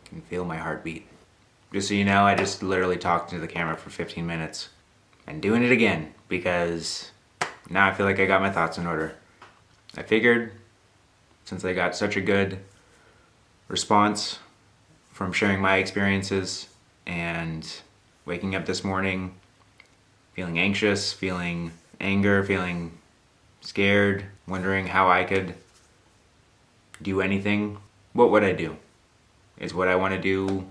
You can feel my heartbeat. Just so you know, I just literally talked into the camera for 15 minutes. And doing it again, because now I feel like I got my thoughts in order. I figured, since I got such a good response from sharing my experiences and waking up this morning feeling anxious, feeling anger, feeling scared, wondering how I could do anything, what would I do? Is what I want to do,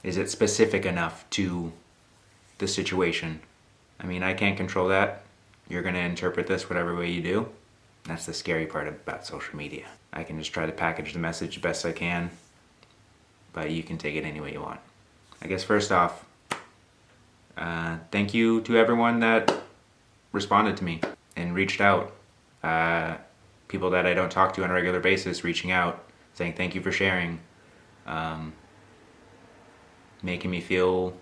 is it specific enough to the situation? I mean, I can't control that. You're going to interpret this whatever way you do. That's the scary part about social media. I can just try to package the message the best I can, but you can take it any way you want. I guess first off, thank you to everyone that responded to me and reached out. People that I don't talk to on a regular basis reaching out, saying thank you for sharing, making me feel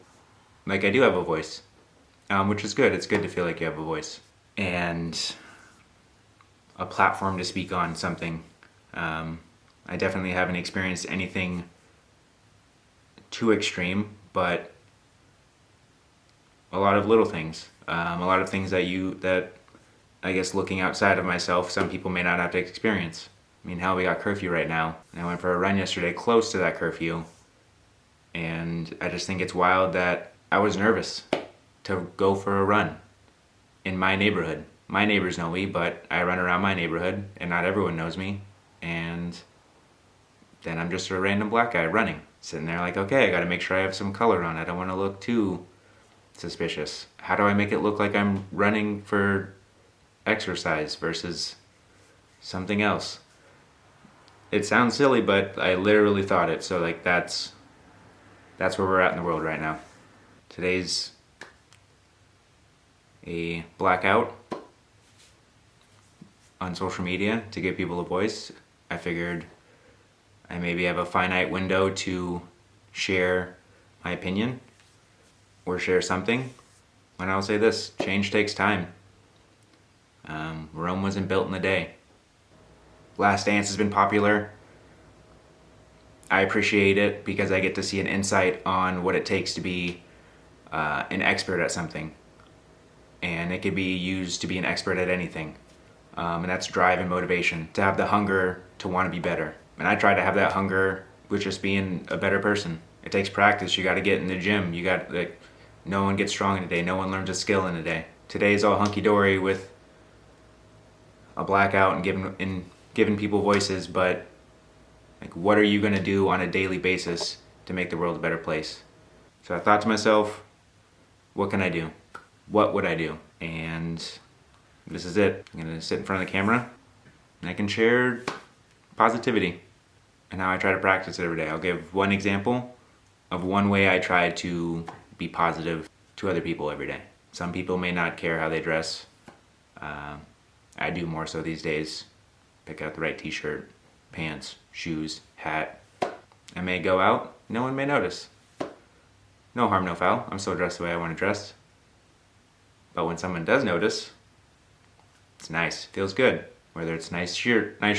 like I do have a voice, which is good. It's good to feel like you have a voice and a platform to speak on something. I definitely haven't experienced anything too extreme, but a lot of little things, a lot of things that I guess looking outside of myself, some people may not have to experience. I mean, hell, we got curfew right now. And I went for a run yesterday close to that curfew, and I just think it's wild that I was nervous to go for a run in my neighborhood. My neighbors know me, but I run around my neighborhood and not everyone knows me. And then I'm just a random black guy running, sitting there like, okay, I gotta make sure I have some color on. I don't wanna look too suspicious. How do I make it look like I'm running for exercise versus something else? It sounds silly, but I literally thought it. So like that's where we're at in the world right now. Today's a blackout on social media to give people a voice. I figured I maybe have a finite window to share my opinion or share something. And I'll say this, change takes time. Rome wasn't built in a day. Last Dance has been popular. I appreciate it because I get to see an insight on what it takes to be an expert at something. And it could be used to be an expert at anything. And that's drive and motivation, to have the hunger to want to be better. And I try to have that hunger with just being a better person. It takes practice. You got to get in the gym. No one gets strong in a day. No one learns a skill in a day. Today's all hunky-dory with a blackout and giving people voices, but like, what are you going to do on a daily basis to make the world a better place? So I thought to myself, what can I do? What would I do? And this is it. I'm going to sit in front of the camera and I can share positivity and how I try to practice it every day. I'll give one example of one way I try to be positive to other people every day. Some people may not care how they dress. I do more so these days. Pick out the right t-shirt, pants, shoes, hat. I may go out, no one may notice. No harm, no foul. I'm still dressed the way I want to dress. But when someone does notice, it's nice, feels good. Whether it's nice shirt, I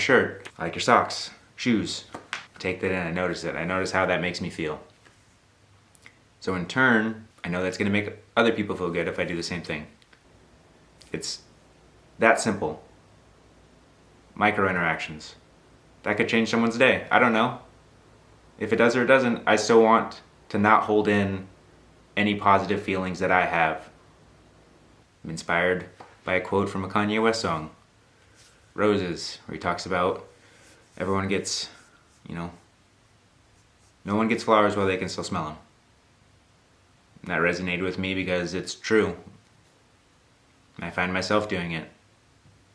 like your socks, shoes. Take that in, I notice it. I notice how that makes me feel. So in turn, I know that's gonna make other people feel good if I do the same thing. It's that simple. Micro interactions. That could change someone's day. I don't know. If it does or it doesn't, I still want to not hold in any positive feelings that I have. I'm inspired by a quote from a Kanye West song, Roses, where he talks about everyone gets, no one gets flowers while they can still smell them. And that resonated with me because it's true. And I find myself doing it.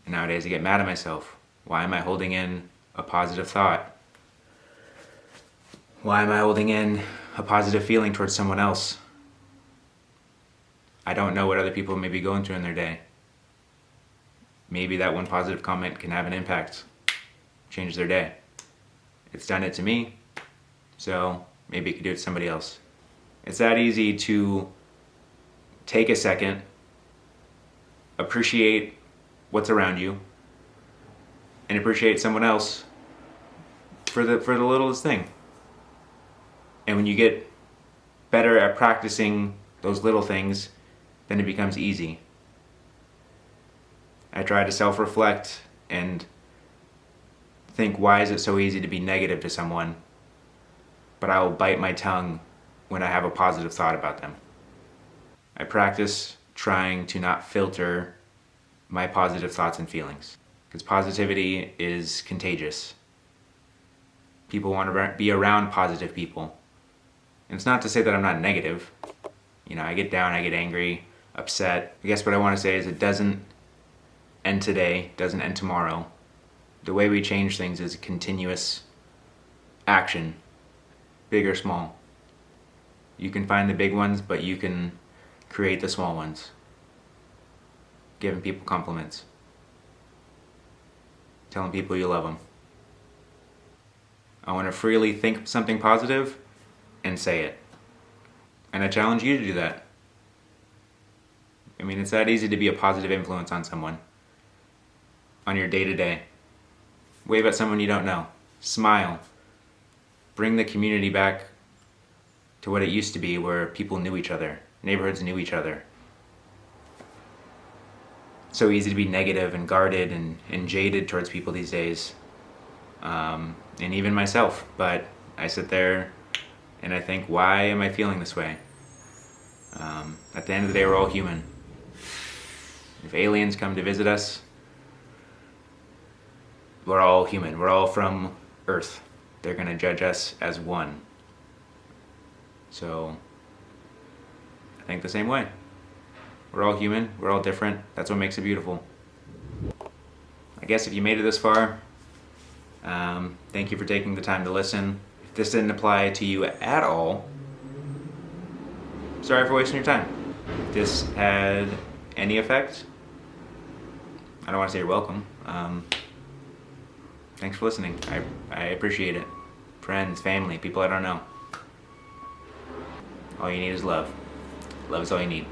And nowadays I get mad at myself. Why am I holding in a positive thought? Why am I holding in a positive feeling towards someone else? I don't know what other people may be going through in their day. Maybe that one positive comment can have an impact, change their day. It's done it to me, so maybe it could do it to somebody else. It's that easy to take a second, appreciate what's around you, and appreciate someone else for the littlest thing. And when you get better at practicing those little things, then it becomes easy. I try to self-reflect and think, why is it so easy to be negative to someone, but I will bite my tongue when I have a positive thought about them. I practice trying to not filter my positive thoughts and feelings, because positivity is contagious. People want to be around positive people. And it's not to say that I'm not negative. You know, I get down, I get angry, upset. I guess what I want to say is it doesn't end today, doesn't end tomorrow. The way we change things is a continuous action, big or small. You can find the big ones, but you can create the small ones. Giving people compliments. Telling people you love them. I want to freely think something positive and say it. And I challenge you to do that. I mean, it's that easy to be a positive influence on someone. On your day-to-day. Wave at someone you don't know. Smile. Bring the community back to what it used to be, where people knew each other. Neighborhoods knew each other. It's so easy to be negative and guarded and jaded towards people these days. And even myself. But I sit there and I think, why am I feeling this way? At the end of the day, we're all human. If aliens come to visit us, we're all human. We're all from Earth. They're going to judge us as one. So, I think the same way. We're all human. We're all different. That's what makes it beautiful. I guess if you made it this far, thank you for taking the time to listen. If this didn't apply to you at all, sorry for wasting your time. If this had any effect, I don't want to say you're welcome. Thanks for listening. I appreciate it. Friends, family, people I don't know. All you need is love. Love is all you need.